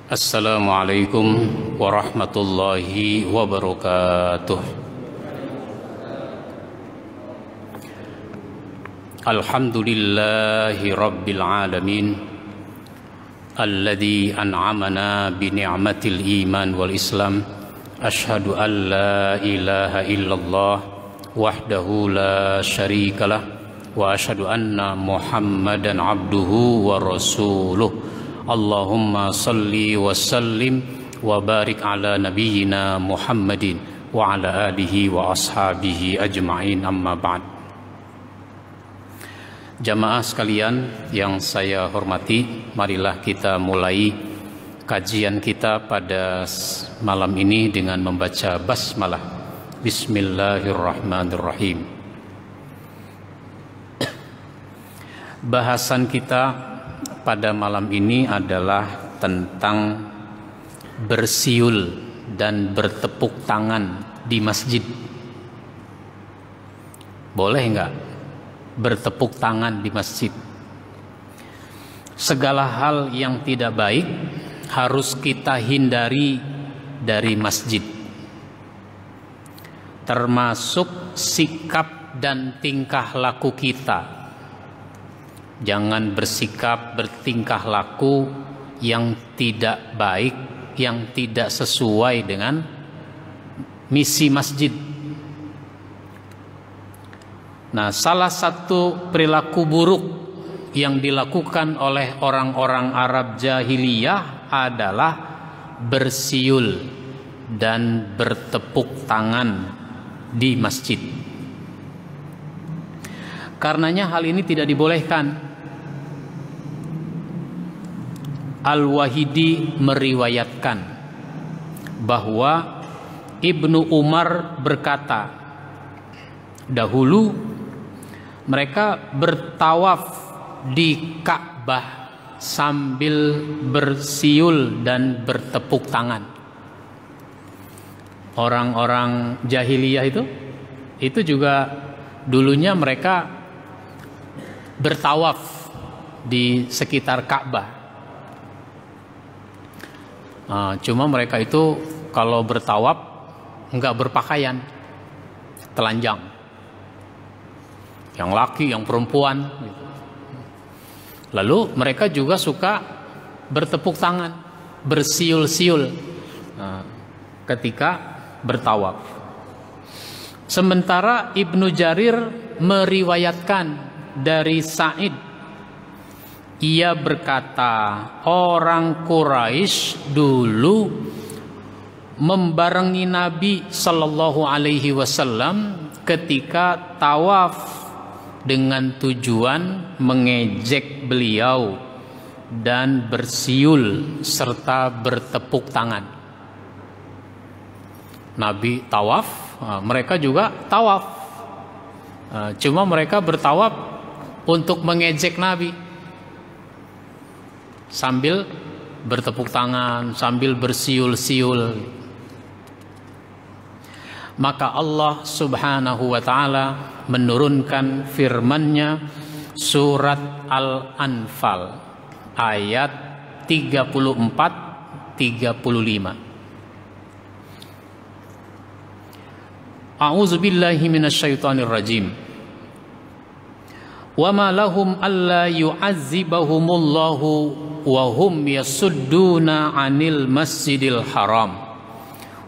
Assalamualaikum warahmatullahi wabarakatuh. Alhamdulillahi rabbil alamin, alladzi an'amana bi ni'matil iman wal islam. Asyhadu an la ilaha illallah wahdahu la syarikalah wa asyhadu anna Muhammadan abduhu wa rasuluh. Allahumma salli wa sallim wa barik ala nabiyyina Muhammadin wa ala alihi wa ashabihi ajma'in, amma ba'd. Jamaah sekalian yang saya hormati, marilah kita mulai kajian kita pada malam ini dengan membaca basmalah. Bismillahirrahmanirrahim. Bahasan kita pada malam ini adalah tentang bersiul dan bertepuk tangan di masjid. Boleh enggak bertepuk tangan di masjid? Segala hal yang tidak baik harus kita hindari dari masjid, termasuk sikap dan tingkah laku kita. Jangan bersikap, bertingkah laku yang tidak baik, yang tidak sesuai dengan misi masjid. Nah, salah satu perilaku buruk yang dilakukan oleh orang-orang Arab jahiliyah adalah bersiul dan bertepuk tangan di masjid. Karenanya hal ini tidak dibolehkan. Al-Wahidi meriwayatkan bahwa Ibnu Umar berkata, dahulu mereka bertawaf di Ka'bah sambil bersiul dan bertepuk tangan. Orang-orang jahiliyah itu juga dulunya mereka bertawaf di sekitar Ka'bah. Cuma mereka itu kalau bertawaf enggak berpakaian, telanjang. Yang laki, yang perempuan. Lalu mereka juga suka bertepuk tangan, bersiul-siul ketika bertawaf. Sementara Ibnu Jarir meriwayatkan dari Sa'id, ia berkata, orang Quraisy dulu membarengi Nabi Sallallahu Alaihi Wasallam ketika tawaf dengan tujuan mengejek beliau dan bersiul serta bertepuk tangan. Nabi tawaf, mereka juga tawaf. Cuma mereka bertawaf untuk mengejek Nabi, sambil bertepuk tangan, sambil bersiul-siul. Maka Allah Subhanahu wa ta'ala menurunkan firman-Nya surat Al-Anfal ayat 34-35. A'udzubillahi minasyaitonir rajim. Wa ma lahum alla yu'azzibahumullahu wa hum yasudduna 'anil masjidil haram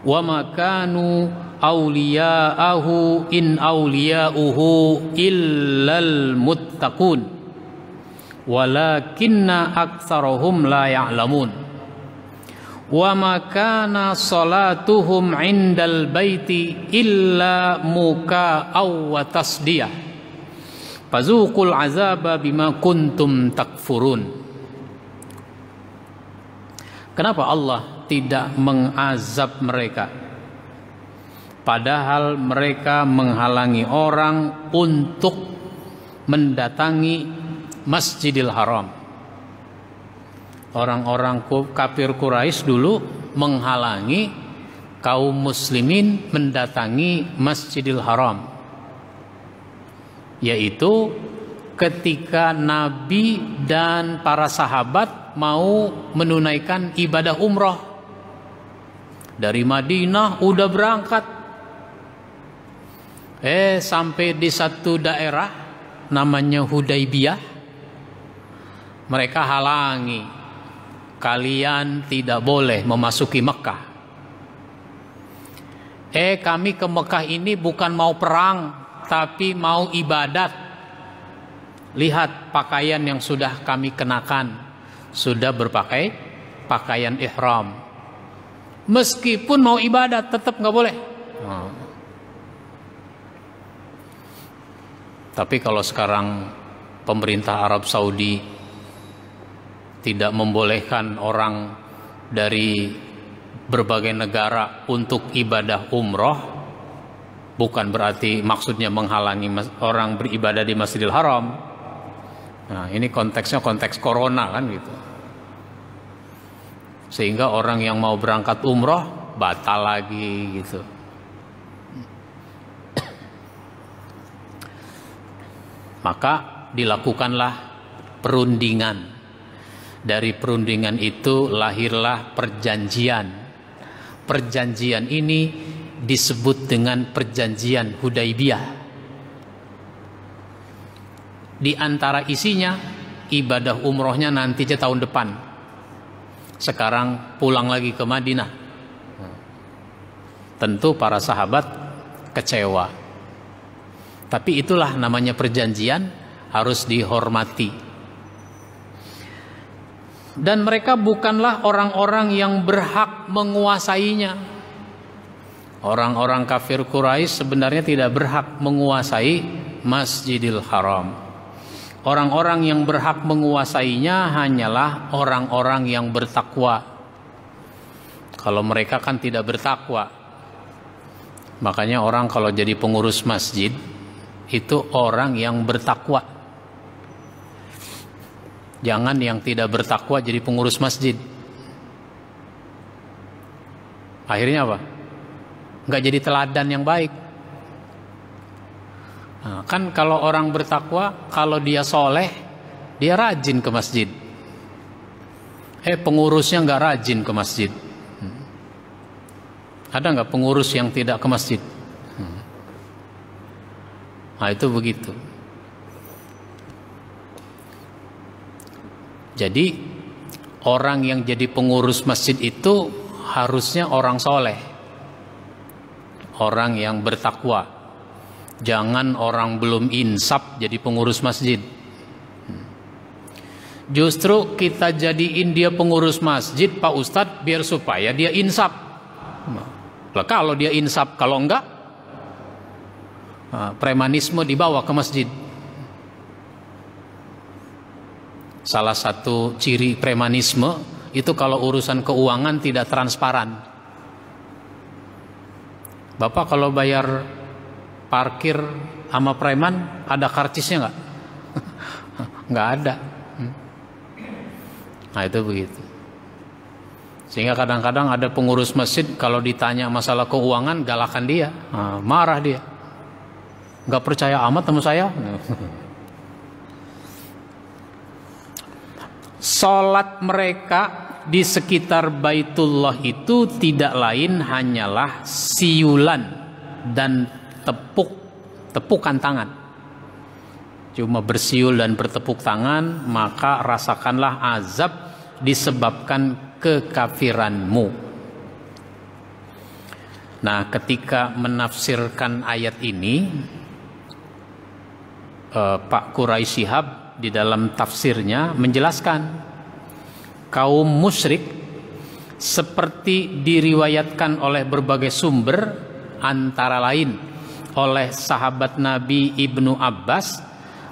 wa ma kanu awliya'ahu in awliya'uhu illal muttaqun walakinna aktsarahum la ya'lamun wa ma kana salatuhum 'indal baiti illa muka'aw wa tasdiyah fazuqul azaba bima kuntum takfurun. Kenapa Allah tidak mengazab mereka? Padahal mereka menghalangi orang untuk mendatangi Masjidil Haram. Orang-orang kafir Quraisy dulu menghalangi kaum muslimin mendatangi Masjidil Haram, yaitu ketika Nabi dan para sahabat mau menunaikan ibadah umroh. Dari Madinah udah berangkat. Sampai di satu daerah namanya Hudaybiyah, mereka halangi, kalian tidak boleh memasuki Mekah. Kami ke Mekah ini bukan mau perang, tapi mau ibadat. Lihat pakaian yang sudah kami kenakan, sudah berpakai pakaian ihram. Meskipun mau ibadat tetap nggak boleh. Tapi kalau sekarang pemerintah Arab Saudi tidak membolehkan orang dari berbagai negara untuk ibadah umroh, bukan berarti maksudnya menghalangi orang beribadah di Masjidil Haram. Nah, ini konteksnya konteks corona kan gitu. Sehingga orang yang mau berangkat umroh batal lagi gitu. Maka dilakukanlah perundingan. Dari perundingan itu lahirlah perjanjian. Perjanjian ini disebut dengan perjanjian Hudaybiyah. Di antara isinya ibadah umrohnya nanti tahun depan. Sekarang pulang lagi ke Madinah. Tentu para sahabat kecewa. Tapi itulah namanya perjanjian, harus dihormati. Dan mereka bukanlah orang-orang yang berhak menguasainya. Orang-orang kafir Quraisy sebenarnya tidak berhak menguasai Masjidil Haram. Orang-orang yang berhak menguasainya hanyalah orang-orang yang bertakwa. Kalau mereka kan tidak bertakwa. Makanya orang kalau jadi pengurus masjid itu orang yang bertakwa. Jangan yang tidak bertakwa jadi pengurus masjid. Akhirnya apa? Nggak jadi teladan yang baik. Nah, kan kalau orang bertakwa, kalau dia soleh, dia rajin ke masjid. Pengurusnya nggak rajin ke masjid. Ada nggak pengurus yang tidak ke masjid? Nah, itu begitu. Jadi orang yang jadi pengurus masjid itu harusnya orang soleh, orang yang bertakwa. Jangan orang belum insaf jadi pengurus masjid. Justru kita jadiin dia pengurus masjid, Pak Ustadz, biar supaya dia insaf. Lah kalau dia insaf, kalau enggak, premanisme dibawa ke masjid. Salah satu ciri premanisme itu kalau urusan keuangan tidak transparan. Bapak kalau bayar parkir sama preman ada karcisnya nggak? Nggak ada. Nah itu begitu. Sehingga kadang-kadang ada pengurus masjid kalau ditanya masalah keuangan galakan dia, marah dia. Nggak percaya amat sama saya. Salat mereka di sekitar Baitullah itu tidak lain hanyalah siulan dan tepukan tangan. Cuma bersiul dan bertepuk tangan, maka rasakanlah azab disebabkan kekafiranmu. Nah, ketika menafsirkan ayat ini, Pak Quraisy Shihab di dalam tafsirnya menjelaskan kaum musyrik seperti diriwayatkan oleh berbagai sumber, antara lain oleh sahabat Nabi Ibnu Abbas,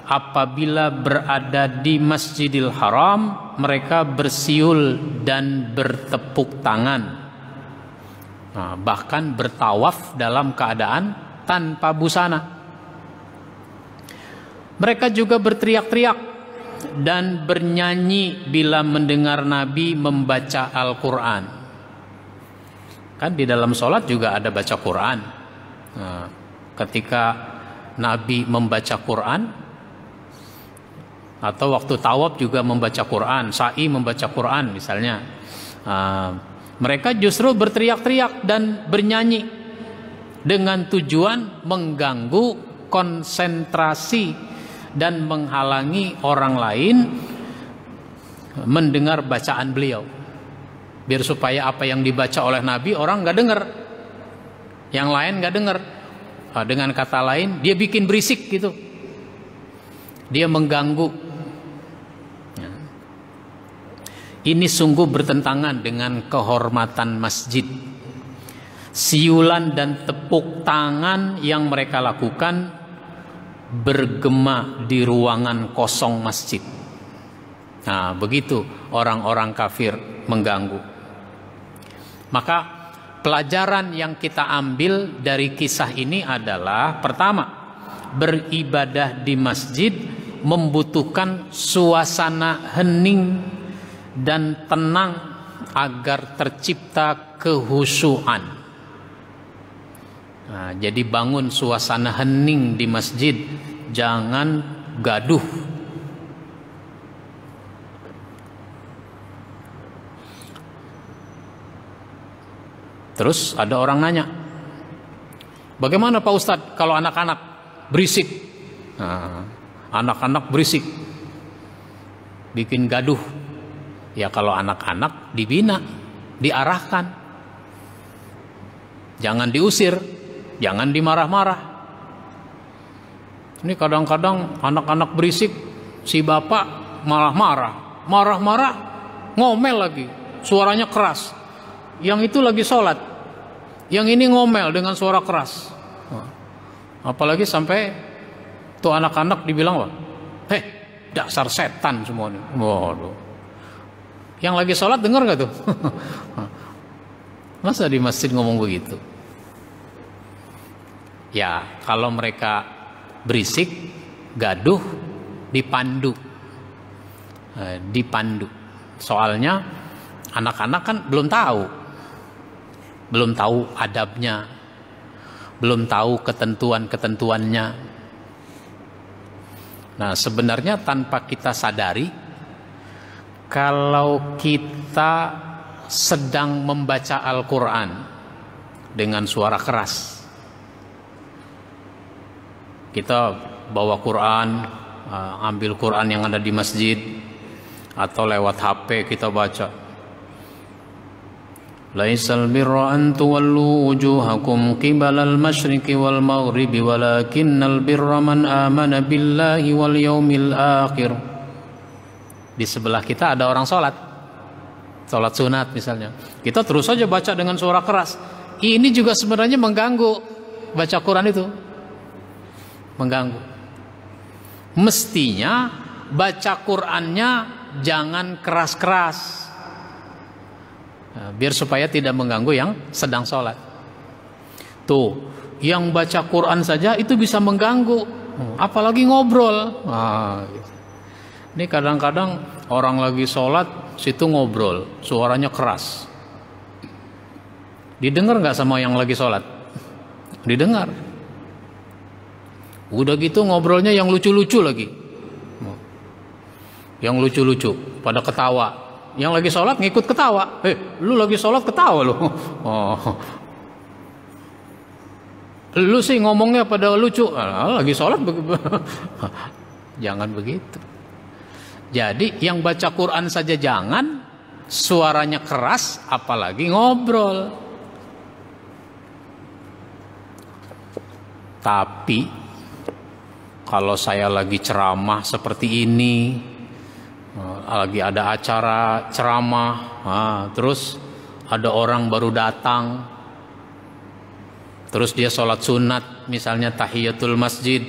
apabila berada di Masjidil Haram mereka bersiul dan bertepuk tangan, bahkan bertawaf dalam keadaan tanpa busana. Mereka juga berteriak-teriak dan bernyanyi bila mendengar Nabi membaca Al-Quran. Kan di dalam sholat juga ada baca Quran. Ketika Nabi membaca Quran, Atau waktu tawaf juga membaca Quran, sa'i membaca Quran misalnya. Mereka justru berteriak-teriak dan bernyanyi dengan tujuan mengganggu konsentrasi dan menghalangi orang lain mendengar bacaan beliau. Biar supaya apa yang dibaca oleh Nabi orang nggak dengar, yang lain nggak dengar. Dengan kata lain, dia bikin berisik gitu, dia mengganggu. Ini sungguh bertentangan dengan kehormatan masjid. Siulan dan tepuk tangan yang mereka lakukan bergema di ruangan kosong masjid. Nah, begitu orang-orang kafir mengganggu. Maka pelajaran yang kita ambil dari kisah ini adalah, pertama, beribadah di masjid membutuhkan suasana hening dan tenang agar tercipta kehusuan. Nah, jadi bangun suasana hening di masjid, jangan gaduh. Terus ada orang nanya, bagaimana Pak Ustadz kalau anak-anak berisik? Nah, anak-anak berisik, bikin gaduh. Ya kalau anak-anak dibina, diarahkan, jangan diusir, jangan dimarah-marah. Ini kadang-kadang anak-anak berisik, si bapak malah marah-marah, ngomel lagi, suaranya keras. Yang itu lagi sholat, yang ini ngomel dengan suara keras. Apalagi sampai tuh anak-anak dibilang, wah, dasar setan semua nih. Waduh. Yang lagi sholat dengar nggak tuh? Masa di masjid ngomong begitu? Ya, kalau mereka berisik, gaduh, dipandu. Soalnya anak-anak kan belum tahu adabnya, belum tahu ketentuan-ketentuannya. Nah, sebenarnya tanpa kita sadari, kalau kita sedang membaca Al-Quran dengan suara keras, kita bawa Quran, ambil Quran yang ada di masjid, atau lewat HP kita baca, Laisal birra an tuwallu wujuhakum qibalal masyriqi wal maghribi walakinnal birra man amana billahi wal yaumil akhir. Di sebelah kita ada orang sholat sunat misalnya, kita terus saja baca dengan suara keras. Ini juga sebenarnya mengganggu. Baca Quran itu mengganggu. Mestinya baca Qurannya jangan keras-keras, biar supaya tidak mengganggu yang sedang sholat. Tuh, yang baca Quran saja itu bisa mengganggu, apalagi ngobrol. Gitu. Ini kadang-kadang orang lagi sholat, situ ngobrol, suaranya keras. Didengar nggak sama yang lagi sholat? Didengar. Udah gitu ngobrolnya yang lucu-lucu lagi. Yang lucu-lucu, pada ketawa. Yang lagi sholat ngikut ketawa. Lu lagi sholat ketawa lu. Lu sih ngomongnya pada lucu. Lagi sholat jangan begitu. Jadi yang baca Quran saja jangan, suaranya keras, apalagi ngobrol. Tapi kalau saya lagi ceramah seperti ini, lagi ada acara ceramah, terus ada orang baru datang, terus dia sholat sunat, misalnya tahiyatul masjid,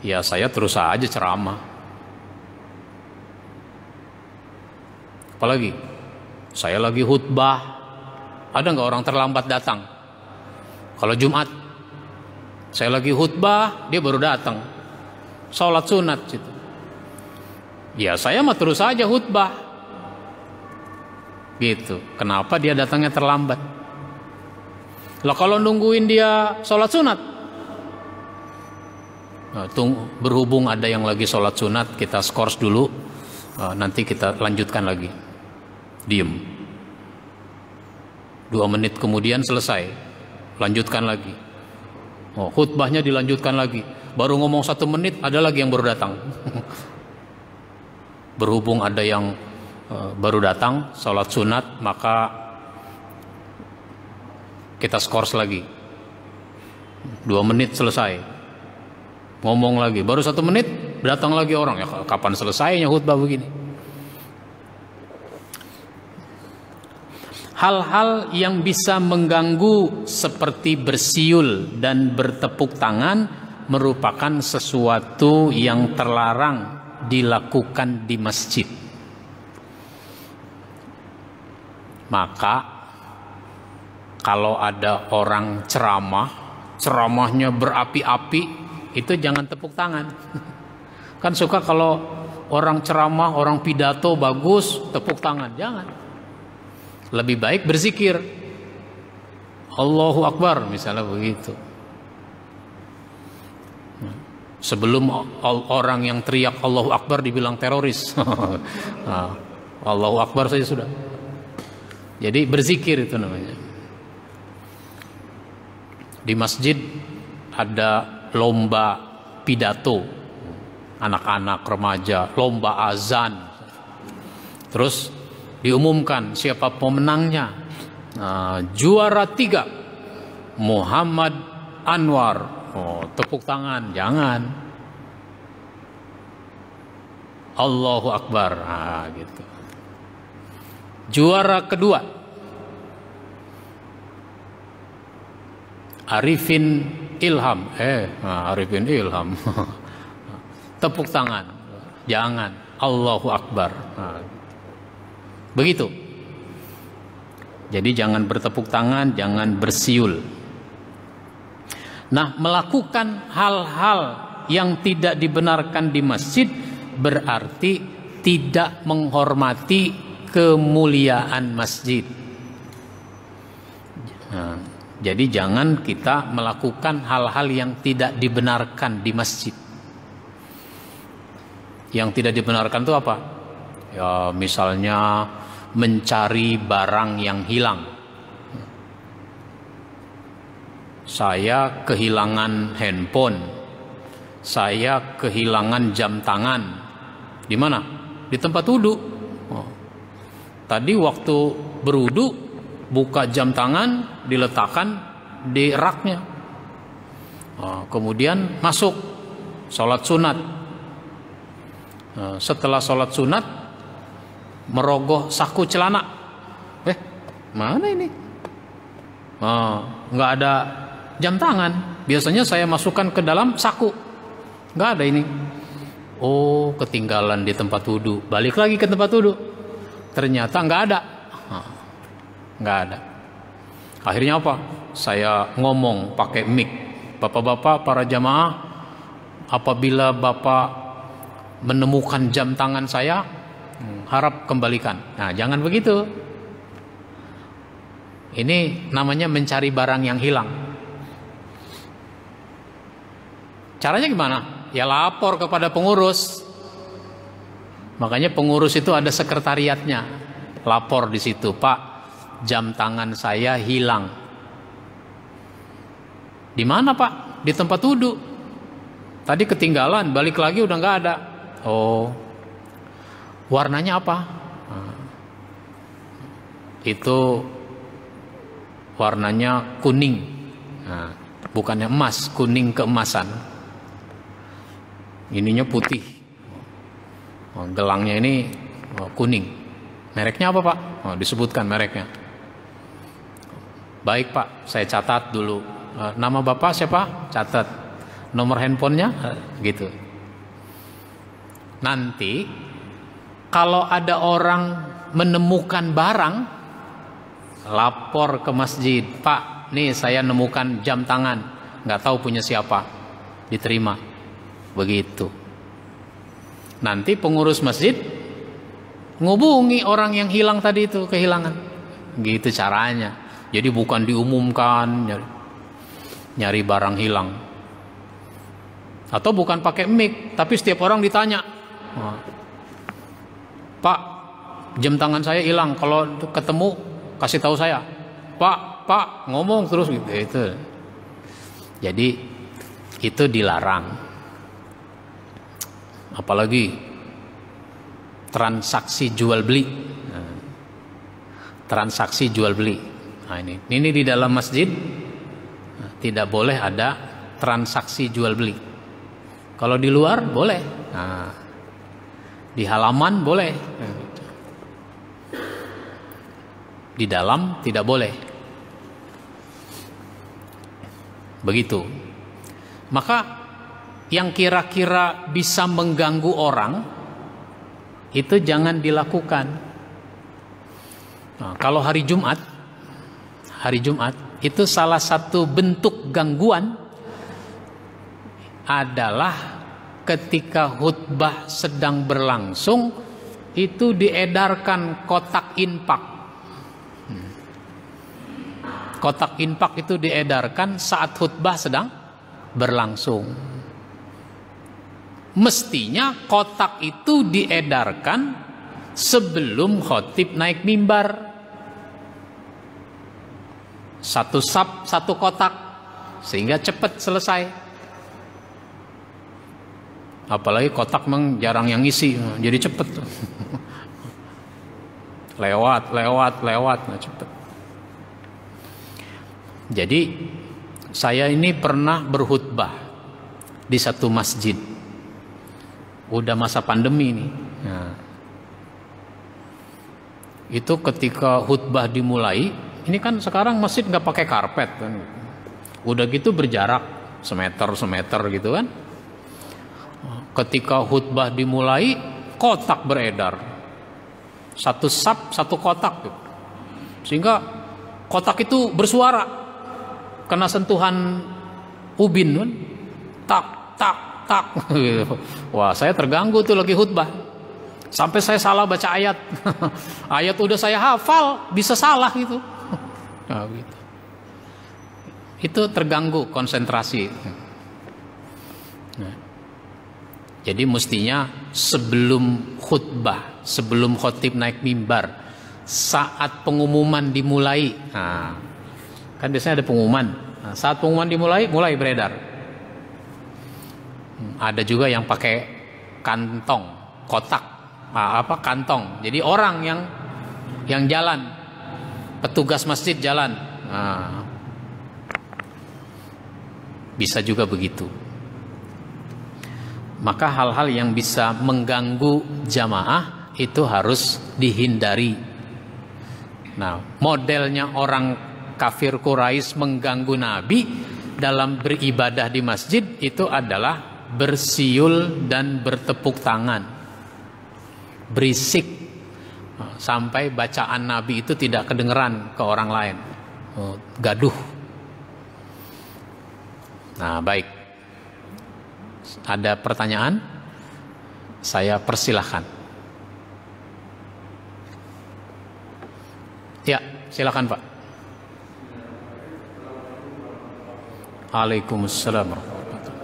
ya saya terus aja ceramah. Apalagi saya lagi khutbah, ada nggak orang terlambat datang? Kalau Jumat, saya lagi khutbah, dia baru datang, sholat sunat gitu. Ya saya mah terus aja khutbah gitu. Kenapa dia datangnya terlambat? Lah kalau nungguin dia sholat sunat, Berhubung ada yang lagi sholat sunat, kita skors dulu, nanti kita lanjutkan lagi. Diem. 2 menit kemudian selesai, lanjutkan lagi. Khutbahnya dilanjutkan lagi. Baru ngomong 1 menit, ada lagi yang baru datang. Berhubung ada yang baru datang, sholat sunat, maka kita skors lagi. 2 menit selesai, ngomong lagi. Baru 1 menit, datang lagi orang. Ya kapan selesainya khutbah begini? Hal-hal yang bisa mengganggu seperti bersiul dan bertepuk tangan merupakan sesuatu yang terlarang dilakukan di masjid. Maka kalau ada orang ceramahnya berapi-api, itu jangan tepuk tangan. Kan suka kalau orang ceramah, orang pidato bagus, tepuk tangan. Jangan. Lebih baik berzikir. Allahu Akbar misalnya begitu. Sebelum orang yang teriak Allahu Akbar dibilang teroris. Allahu Akbar saja sudah. Jadi berzikir itu namanya. Di masjid ada lomba pidato, anak-anak remaja, lomba azan. Terus diumumkan siapa pemenangnya. Juara 3 Muhammad Anwar. Tepuk tangan, jangan. Allahu Akbar, gitu. Juara kedua Arifin Ilham. Arifin Ilham. Tepuk tangan, jangan. Allahu Akbar. Begitu. Jadi jangan bertepuk tangan, jangan bersiul. Nah, melakukan hal-hal yang tidak dibenarkan di masjid berarti tidak menghormati kemuliaan masjid. Nah, jadi jangan kita melakukan hal-hal yang tidak dibenarkan di masjid. Yang tidak dibenarkan itu apa? Ya, misalnya mencari barang yang hilang. Saya kehilangan handphone, saya kehilangan jam tangan. Di mana? Di tempat wudhu. Tadi waktu berwudhu, buka jam tangan, diletakkan di raknya. Kemudian masuk sholat sunat. Setelah sholat sunat, merogoh saku celana. Mana ini? Nggak ada jam tangan. Biasanya saya masukkan ke dalam saku. Nggak ada ini. Ketinggalan di tempat wudhu. Balik lagi ke tempat wudhu. Ternyata nggak ada. Nggak ada. Akhirnya apa? Saya ngomong pakai mic. Bapak-bapak, para jamaah, apabila bapak menemukan jam tangan saya, harap kembalikan. Nah, jangan begitu. Ini namanya mencari barang yang hilang. Caranya gimana? Ya lapor kepada pengurus. Makanya pengurus itu ada sekretariatnya. Lapor di situ, Pak, jam tangan saya hilang. Di mana, Pak? Di tempat wudhu. Tadi ketinggalan, balik lagi udah nggak ada. Warnanya apa? Itu warnanya kuning. Bukannya emas, kuning keemasan. Ininya putih. Gelangnya ini kuning. Mereknya apa, Pak? Disebutkan mereknya. Baik, Pak, saya catat dulu. Nama Bapak siapa? Catat. Nomor handphonenya, gitu. Nanti kalau ada orang menemukan barang, lapor ke masjid. Pak, nih saya nemukan jam tangan, nggak tahu punya siapa. Diterima. Begitu. Nanti pengurus masjid ngubungi orang yang hilang tadi itu, kehilangan. Gitu caranya. Jadi bukan diumumkan nyari barang hilang. Atau bukan pakai mic, tapi setiap orang ditanya, Pak, jam tangan saya hilang, kalau ketemu kasih tahu saya. Pak, ngomong terus gitu. Itu. Jadi itu dilarang. Apalagi transaksi jual beli. Transaksi jual beli. Nah, ini di dalam masjid tidak boleh ada transaksi jual beli. Kalau di luar boleh. Nah, di halaman boleh. Di dalam tidak boleh. Begitu. Maka yang kira-kira bisa mengganggu orang itu jangan dilakukan. Nah, kalau hari Jumat itu salah satu bentuk gangguan adalah ketika khutbah sedang berlangsung itu diedarkan kotak infak. Kotak infak itu diedarkan saat khutbah sedang berlangsung. Mestinya kotak itu diedarkan sebelum khotib naik mimbar. Satu sab, satu kotak, sehingga cepat selesai. Apalagi kotak memang jarang yang isi, jadi cepet. lewat, nah cepet. Jadi saya ini pernah berkhutbah di satu masjid. Udah masa pandemi ini. Nah, itu ketika khutbah dimulai, ini kan sekarang masjid nggak pakai karpet kan. Udah gitu berjarak semeter gitu kan. Ketika khutbah dimulai, kotak beredar. Satu sab, satu kotak. Sehingga kotak itu bersuara. Kena sentuhan ubin kan. Tak. Wah, saya terganggu tuh lagi khutbah. Sampai saya salah baca ayat. Ayat udah saya hafal, bisa salah gitu. Nah, gitu. Itu terganggu konsentrasi. Nah, jadi mestinya sebelum khutbah, sebelum khotib naik mimbar, saat pengumuman dimulai, nah, kan biasanya ada pengumuman. Nah, saat pengumuman dimulai, mulai beredar. Ada juga yang pakai kantong, kotak, kantong. Jadi orang yang jalan, petugas masjid jalan. Nah, bisa juga begitu. Maka hal-hal yang bisa mengganggu jamaah itu harus dihindari. Nah, modelnya orang kafir Quraisy mengganggu Nabi dalam beribadah di masjid itu adalah bersiul dan bertepuk tangan, berisik sampai bacaan Nabi itu tidak kedengeran ke orang lain, gaduh. Nah, baik, ada pertanyaan, saya persilahkan. Ya, silakan Pak. Waalaikumsalam warahmatullahi wabarakatuh.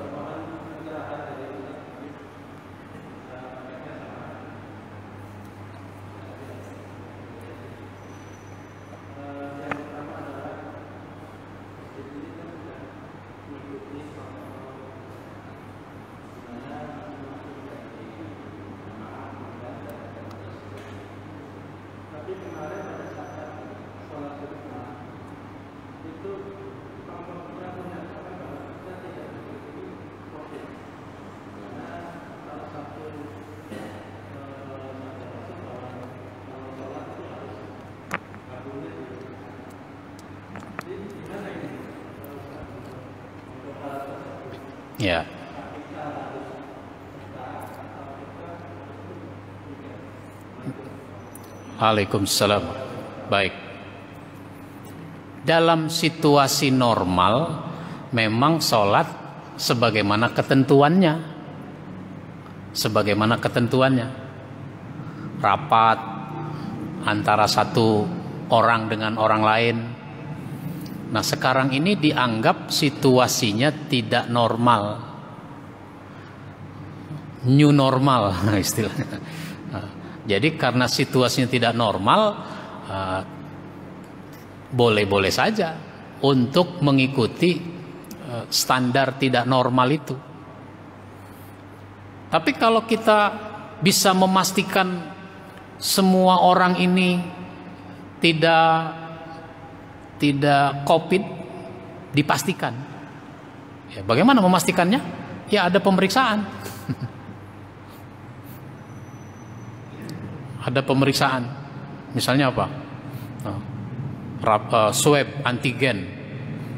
Ya. Waalaikumsalam. Baik. Dalam situasi normal memang sholat sebagaimana ketentuannya. Sebagaimana ketentuannya. Rapat antara satu orang dengan orang lain. Nah, sekarang ini dianggap situasinya tidak normal. new normal istilahnya. Jadi karena situasinya tidak normal, boleh-boleh saja untuk mengikuti standar tidak normal itu. Tapi kalau kita bisa memastikan semua orang ini tidak COVID, dipastikan. Ya, bagaimana memastikannya? Ya ada pemeriksaan. Ada pemeriksaan. Misalnya apa? Swab antigen.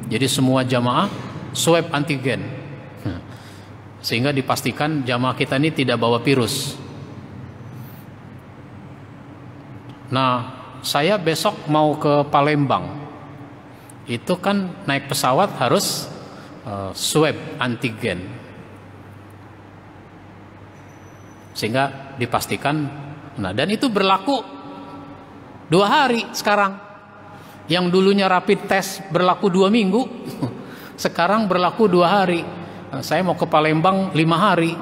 Jadi semua jamaah swab antigen. Sehingga dipastikan jamaah kita ini tidak bawa virus. Nah, saya besok mau ke Palembang. Itu kan naik pesawat harus swab antigen. Sehingga dipastikan. Nah, dan itu berlaku 2 hari sekarang. Yang dulunya rapid test berlaku 2 minggu, sekarang berlaku 2 hari. Nah, saya mau ke Palembang 5 hari.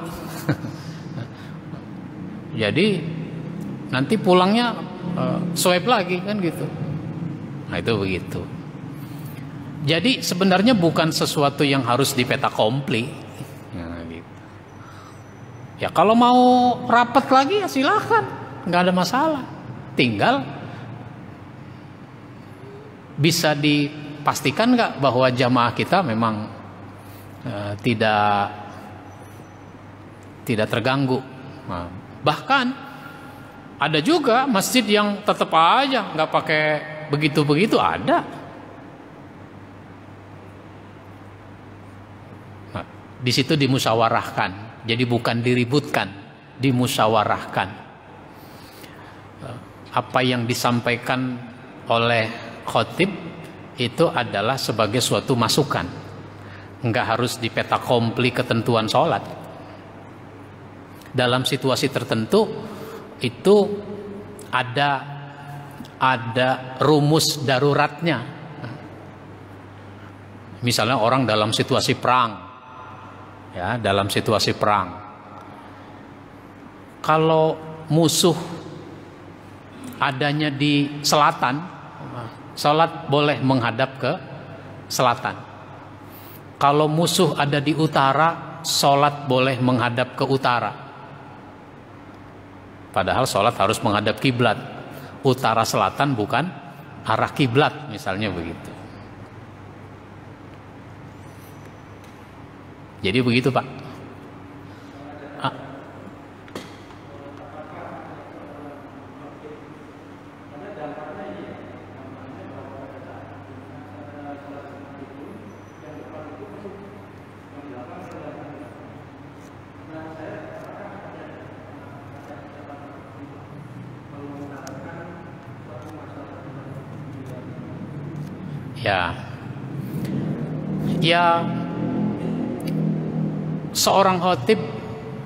Jadi nanti pulangnya swab lagi kan gitu. Nah itu begitu. Jadi sebenarnya bukan sesuatu yang harus dipeta kompli. Nah, gitu. Ya kalau mau rapat lagi ya silakan, nggak ada masalah. Tinggal bisa dipastikan nggak bahwa jamaah kita memang tidak terganggu. Nah, bahkan ada juga masjid yang tetap aja nggak pakai begitu-begitu, ada. Nah, di situ dimusyawarahkan. Jadi bukan diributkan, dimusyawarahkan. Apa yang disampaikan oleh khotib itu adalah sebagai suatu masukan. Enggak harus dipeta kompli ketentuan sholat. Dalam situasi tertentu itu ada rumus daruratnya. Misalnya orang dalam situasi perang, ya, dalam situasi perang. Kalau musuh adanya di selatan, sholat boleh menghadap ke selatan. Kalau musuh ada di utara, sholat boleh menghadap ke utara. Padahal sholat harus menghadap kiblat. Utara selatan bukan arah kiblat, misalnya begitu. Jadi begitu, Pak. Ya, seorang khotib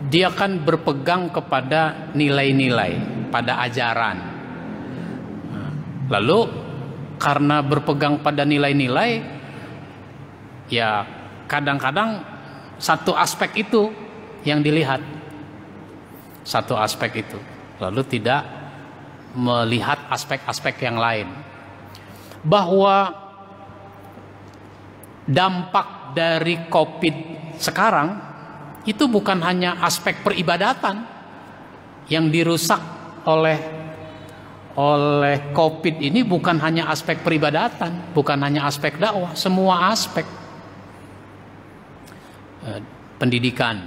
dia kan berpegang kepada nilai-nilai, pada ajaran. Lalu karena berpegang pada nilai-nilai, ya kadang-kadang satu aspek itu yang dilihat, satu aspek itu, lalu tidak melihat aspek-aspek yang lain. Bahwa dampak dari COVID sekarang itu bukan hanya aspek peribadatan yang dirusak oleh COVID ini, bukan hanya aspek peribadatan, bukan hanya aspek dakwah, semua aspek. Pendidikan,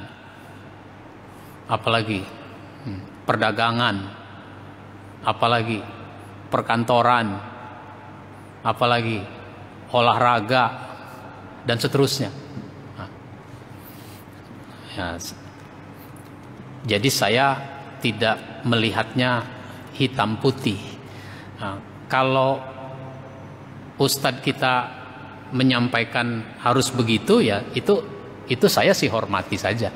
apalagi perdagangan, apalagi perkantoran, apalagi olahraga, dan seterusnya. Ya, jadi saya tidak melihatnya hitam putih. Nah, kalau ustadz kita menyampaikan harus begitu, ya itu saya sih hormati saja.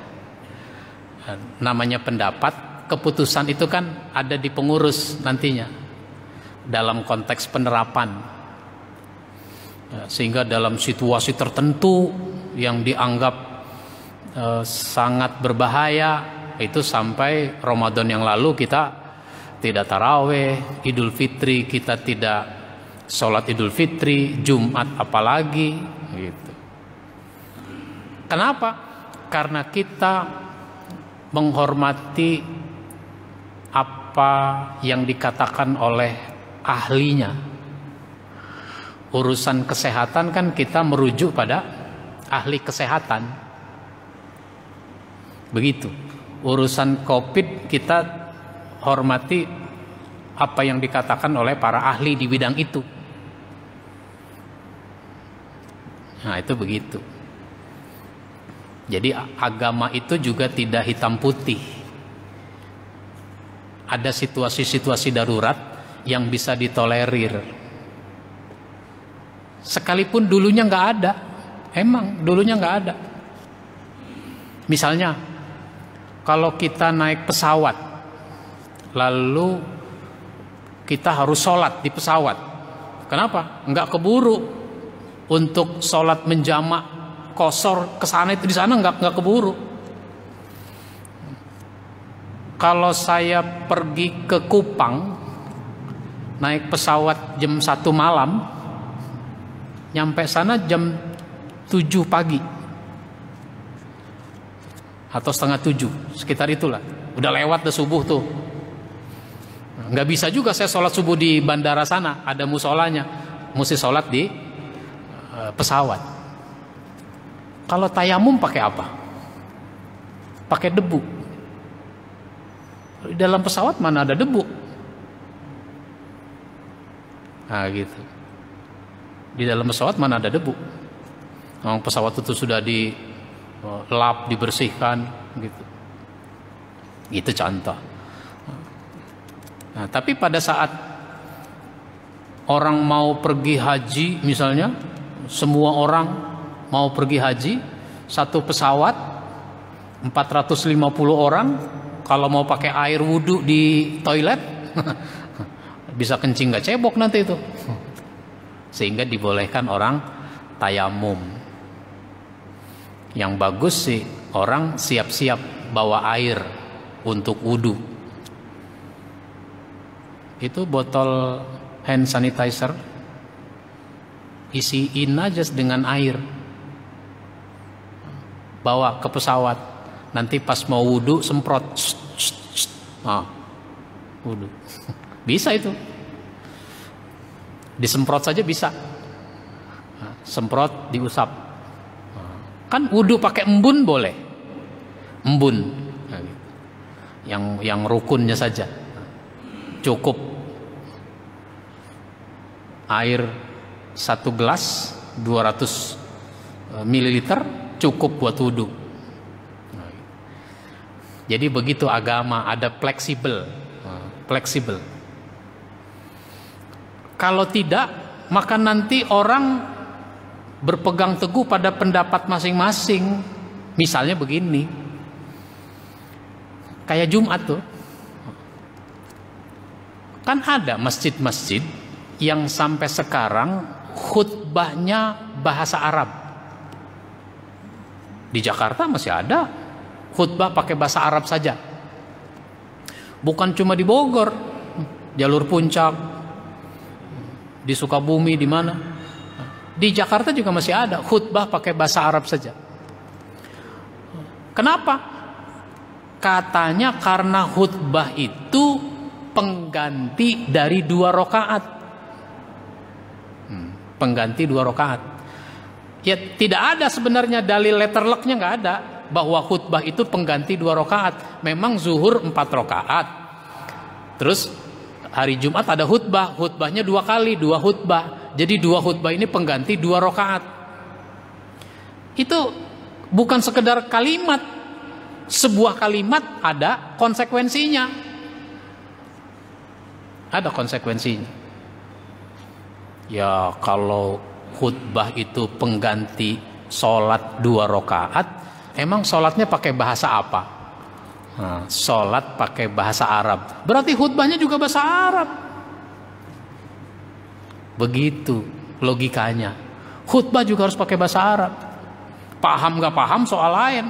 Namanya pendapat, keputusan itu kan ada di pengurus nantinya dalam konteks penerapan. Sehingga dalam situasi tertentu yang dianggap sangat berbahaya, itu sampai Ramadan yang lalu kita tidak taraweh, Idul Fitri kita tidak sholat Idul Fitri, Jumat apalagi gitu. Kenapa? Karena kita menghormati apa yang dikatakan oleh ahlinya. Urusan kesehatan kan kita merujuk pada ahli kesehatan. Begitu. Urusan COVID kita hormati apa yang dikatakan oleh para ahli di bidang itu. Nah, itu begitu. Jadi agama itu juga tidak hitam putih. Ada situasi-situasi darurat yang bisa ditolerir. Sekalipun dulunya nggak ada, emang dulunya nggak ada. Misalnya, kalau kita naik pesawat, lalu kita harus sholat di pesawat. Kenapa? Nggak keburu untuk sholat menjamak kosor ke sana itu di sana nggak keburu. Kalau saya pergi ke Kupang naik pesawat jam 1 malam, nyampe sana jam 7 pagi atau setengah 7, sekitar itulah. Udah lewat the subuh tuh. Nggak bisa juga saya sholat subuh di bandara sana, ada musolanya, mesti sholat di pesawat. Kalau tayamum pakai apa? Pakai debu. Di dalam pesawat mana ada debu? Nah gitu. Di dalam pesawat mana ada debu? Pesawat itu sudah dilap, dibersihkan gitu. Itu contoh. Nah, tapi pada saat orang mau pergi haji misalnya, semua orang mau pergi haji, satu pesawat 450 orang, kalau mau pakai air wudhu di toilet bisa kencing gak cebok nanti itu. Sehingga dibolehkan orang tayamum. Yang bagus sih orang siap-siap bawa air untuk wudhu. Itu botol hand sanitizer isiin aja dengan air, bawa ke pesawat. Nanti pas mau wudhu semprot, wudhu. Bisa itu, disemprot saja bisa. Semprot, diusap. Kan wudhu pakai embun boleh, embun. Yang rukunnya saja cukup air 1 gelas 200 mililiter cukup buat wudhu. Jadi begitu agama, ada fleksibel. Kalau tidak, maka nanti orang berpegang teguh pada pendapat masing-masing. Misalnya begini, kayak Jumat tuh, kan ada masjid-masjid yang sampai sekarang khutbahnya bahasa Arab. Di Jakarta masih ada khutbah pakai bahasa Arab saja. Bukan cuma di Bogor, jalur puncak, di Sukabumi, di mana. Di Jakarta juga masih ada khutbah pakai bahasa Arab saja. Kenapa? Katanya karena khutbah itu pengganti dari 2 rakaat. Pengganti 2 rakaat. Ya tidak ada sebenarnya dalil letterlocknya, nggak ada bahwa khutbah itu pengganti 2 rakaat. Memang zuhur 4 rakaat. Terus hari Jumat ada khutbahnya 2 kali, 2 khutbah. Jadi 2 khutbah ini pengganti 2 rakaat. Itu bukan sekedar kalimat. Sebuah kalimat ada konsekuensinya. Ada konsekuensinya. Ya kalau khutbah itu pengganti sholat 2 rakaat, emang sholatnya pakai bahasa apa? Nah, sholat pakai bahasa Arab, berarti khutbahnya juga bahasa Arab. Begitu logikanya. Khutbah juga harus pakai bahasa Arab. Paham gak paham soal lain.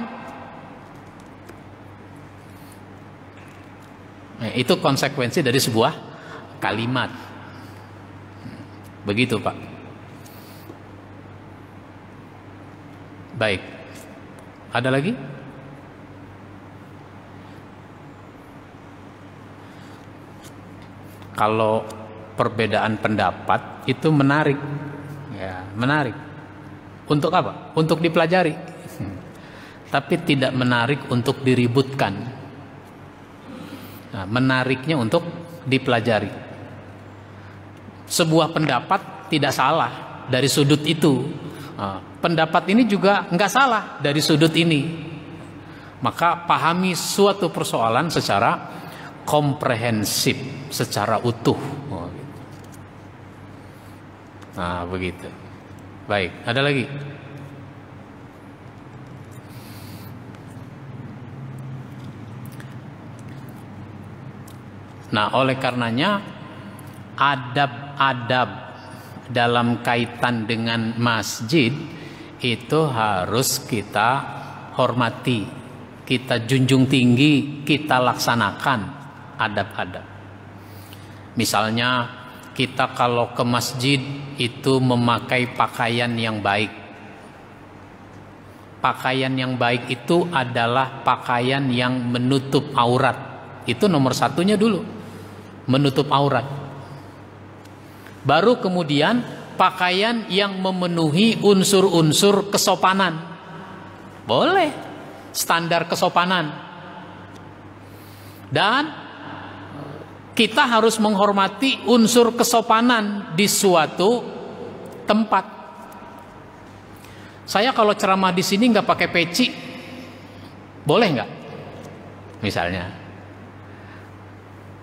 Nah, itu konsekuensi dari sebuah kalimat. Begitu, Pak. Baik. Ada lagi? Kalau perbedaan pendapat itu menarik. Ya, menarik. Untuk apa? Untuk dipelajari. Tapi tidak menarik untuk diributkan. Nah, menariknya untuk dipelajari. Sebuah pendapat tidak salah dari sudut itu. Nah, pendapat ini juga nggak salah dari sudut ini. Maka pahami suatu persoalan secara komprehensif, secara utuh. Nah, begitu. Baik, ada lagi? Nah, oleh karenanya adab-adab dalam kaitan dengan masjid itu harus kita hormati, kita junjung tinggi, kita laksanakan adab-adab. Misalnya kita kalau ke masjid itu memakai pakaian yang baik. Pakaian yang baik itu adalah pakaian yang menutup aurat. Itu nomor satunya dulu. Menutup aurat. Baru kemudian pakaian yang memenuhi unsur-unsur kesopanan. Boleh. Standar kesopanan. Dan kita harus menghormati unsur kesopanan di suatu tempat. Saya kalau ceramah di sini nggak pakai peci, boleh nggak? Misalnya,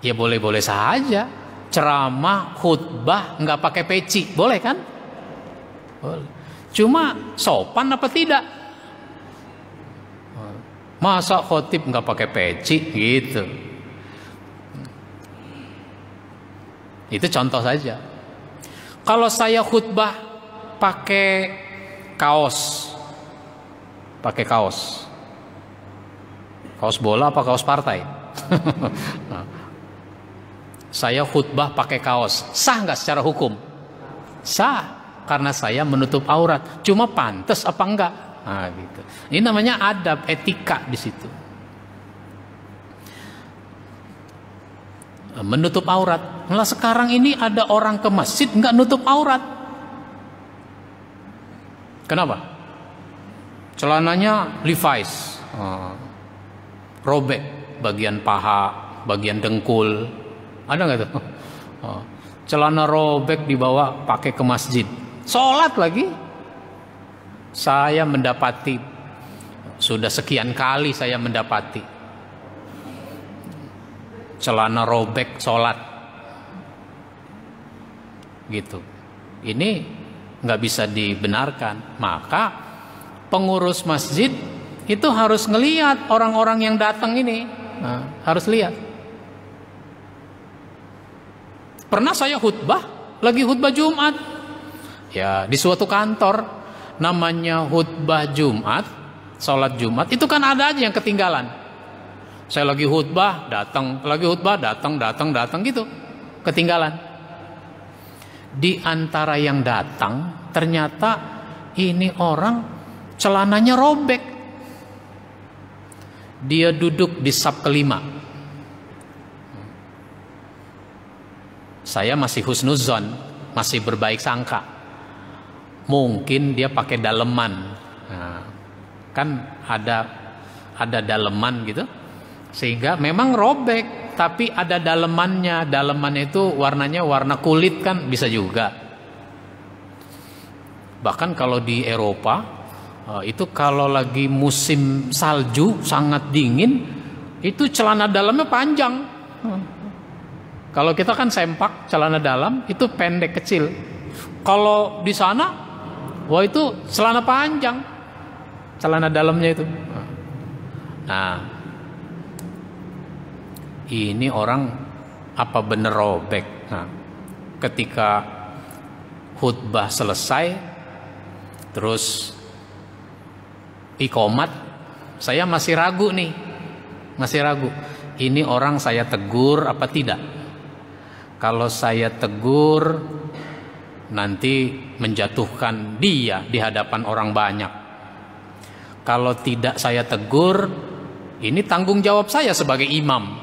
ya boleh-boleh saja. Ceramah, khutbah nggak pakai peci, boleh kan? Boleh. Cuma sopan apa tidak? Masa khotib nggak pakai peci gitu? Itu contoh saja. Kalau saya khutbah pakai kaos bola apa kaos partai? Saya khutbah pakai kaos, sah nggak secara hukum? Sah, karena saya menutup aurat. Cuma pantas apa enggak? Nah, gitu. Ini namanya adab, etika di situ. Menutup aurat. Malah sekarang ini ada orang ke masjid nggak nutup aurat. Kenapa? Celananya Levi's, robek bagian paha, bagian dengkul. Ada nggak tuh? Celana robek dibawa pakai ke masjid. Sholat lagi. Saya mendapati, sudah sekian kali saya mendapati celana robek sholat gitu. Ini nggak bisa dibenarkan. Maka pengurus masjid itu harus ngelihat orang-orang yang datang ini. Nah, harus lihat. Pernah saya khutbah, lagi khutbah Jumat ya di suatu kantor, namanya khutbah Jumat, sholat Jumat, itu kan ada aja yang ketinggalan. Saya lagi khutbah, datang, lagi khutbah, datang gitu. Ketinggalan. Di antara yang datang, ternyata ini orang celananya robek. Dia duduk di saf kelima. Saya masih husnuzon, masih berbaik sangka. Mungkin dia pakai daleman. Nah, kan ada daleman gitu. Sehingga memang robek, tapi ada dalemannya. Dalemannya itu warnanya warna kulit kan, bisa juga. Bahkan kalau di Eropa, itu kalau lagi musim salju sangat dingin, itu celana dalamnya panjang. Kalau kita kan sempak, celana dalam itu pendek kecil. Kalau di sana, wah itu celana panjang, celana dalamnya itu. Nah, ini orang apa bener robek? Nah, ketika khutbah selesai, terus iqomat, saya masih ragu nih, masih ragu. ini orang saya tegur apa tidak. Kalau saya tegur, nanti menjatuhkan dia di hadapan orang banyak. Kalau tidak saya tegur, ini tanggung jawab saya sebagai imam.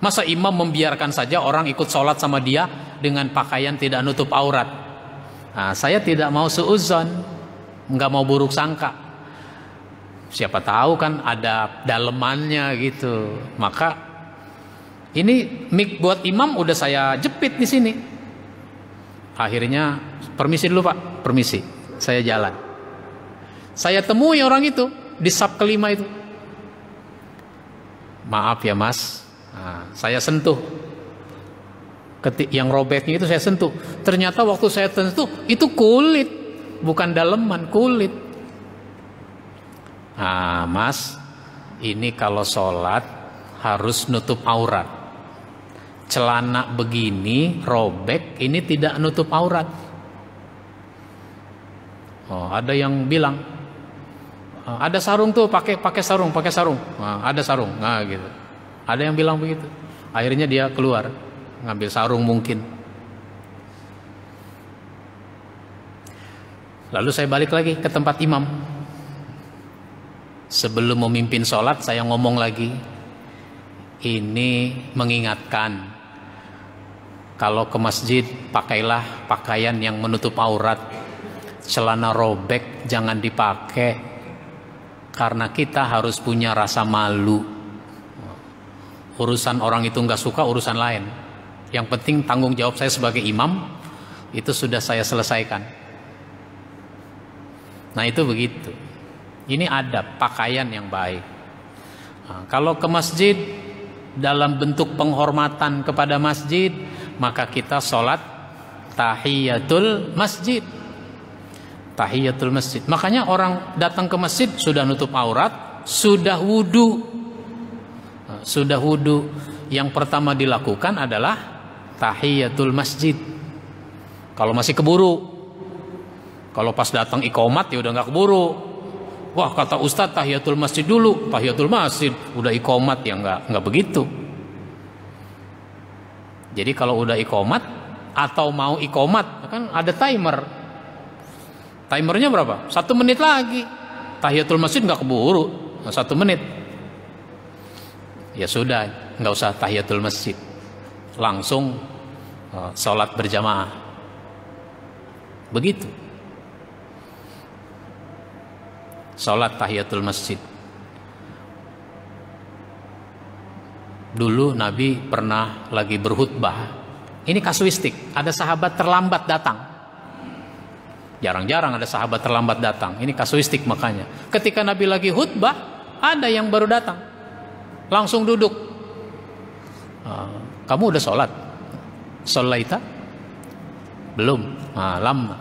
Masa imam membiarkan saja orang ikut sholat sama dia dengan pakaian tidak nutup aurat? Nah, saya tidak mau suudzon, nggak mau buruk sangka. Siapa tahu kan ada dalemannya gitu. Maka ini mic buat imam udah saya jepit di sini. Akhirnya permisi dulu Pak, permisi, saya jalan. Saya temui orang itu di saf kelima itu. Maaf ya Mas, nah, saya sentuh. Yang robeknya itu saya sentuh. Ternyata waktu saya sentuh itu kulit, bukan daleman, kulit. Nah Mas, ini kalau sholat harus nutup aurat. Celana begini robek, ini tidak nutup aurat. Oh, ada yang bilang ada sarung tuh, pakai sarung. Nah, ada sarung, nah gitu. Ada yang bilang begitu. Akhirnya dia keluar ngambil sarung mungkin. Lalu saya balik lagi ke tempat imam. Sebelum memimpin sholat saya ngomong lagi. Ini mengingatkan, kalau ke masjid pakailah pakaian yang menutup aurat. Celana robek jangan dipakai, karena kita harus punya rasa malu. Urusan orang itu nggak suka, urusan lain. Yang penting tanggung jawab saya sebagai imam itu sudah saya selesaikan. Nah itu begitu. Ini adab pakaian yang baik. Nah, kalau ke masjid dalam bentuk penghormatan kepada masjid, maka kita sholat tahiyatul masjid. Tahiyatul masjid. Makanya orang datang ke masjid sudah nutup aurat, sudah wudu. Sudah wudu. Yang pertama dilakukan adalah tahiyatul masjid. Kalau masih keburu, kalau pas datang iqomat ya udah nggak keburu. Wah kata Ustadz tahiyatul masjid dulu, tahiyatul masjid udah iqomat ya nggak begitu. Jadi kalau udah iqomat atau mau iqomat kan ada timer. Timernya berapa? 1 menit lagi. Tahiyatul masjid nggak keburu, 1 menit. Ya sudah, nggak usah tahiyatul masjid, langsung sholat berjamaah. Begitu. Sholat tahiyatul masjid. Dulu Nabi pernah lagi berkhutbah. Ini kasuistik. Ada sahabat terlambat datang. Jarang-jarang ada sahabat terlambat datang. Ini kasuistik makanya. Ketika Nabi lagi khutbah, ada yang baru datang. Langsung duduk. Kamu udah sholat? Sholaita? Belum. Lama.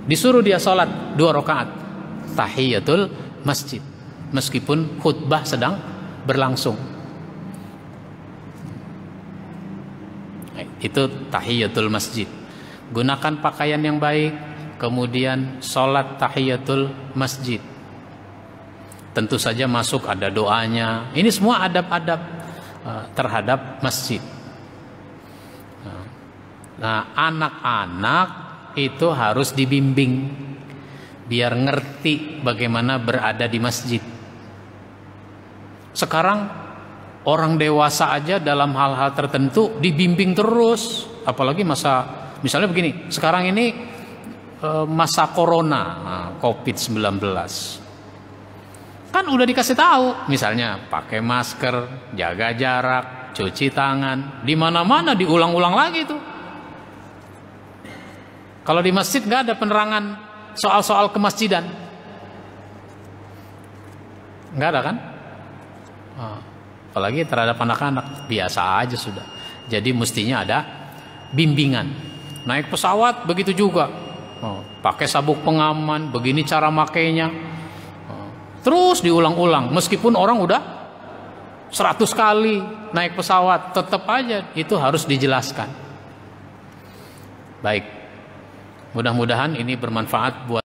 Disuruh dia sholat 2 rakaat tahiyatul masjid, meskipun khutbah sedang berlangsung. Itu tahiyatul masjid. Gunakan pakaian yang baik, kemudian sholat tahiyatul masjid. Tentu saja masuk ada doanya. Ini semua adab-adab terhadap masjid. Nah, anak-anak itu harus dibimbing biar ngerti bagaimana berada di masjid. Sekarang orang dewasa aja dalam hal-hal tertentu dibimbing terus, apalagi misalnya begini, sekarang ini masa corona, COVID-19. Kan udah dikasih tahu, misalnya pakai masker, jaga jarak, cuci tangan, di mana-mana diulang-ulang lagi tuh. Kalau di masjid nggak ada penerangan soal-soal kemasjidan, nggak ada kan? Apalagi terhadap anak-anak, biasa aja sudah. Jadi mestinya ada bimbingan. Naik pesawat begitu juga, pakai sabuk pengaman, begini cara makainya. Terus diulang-ulang, meskipun orang udah 100 kali naik pesawat, tetap aja itu harus dijelaskan. Baik, mudah-mudahan ini bermanfaat buat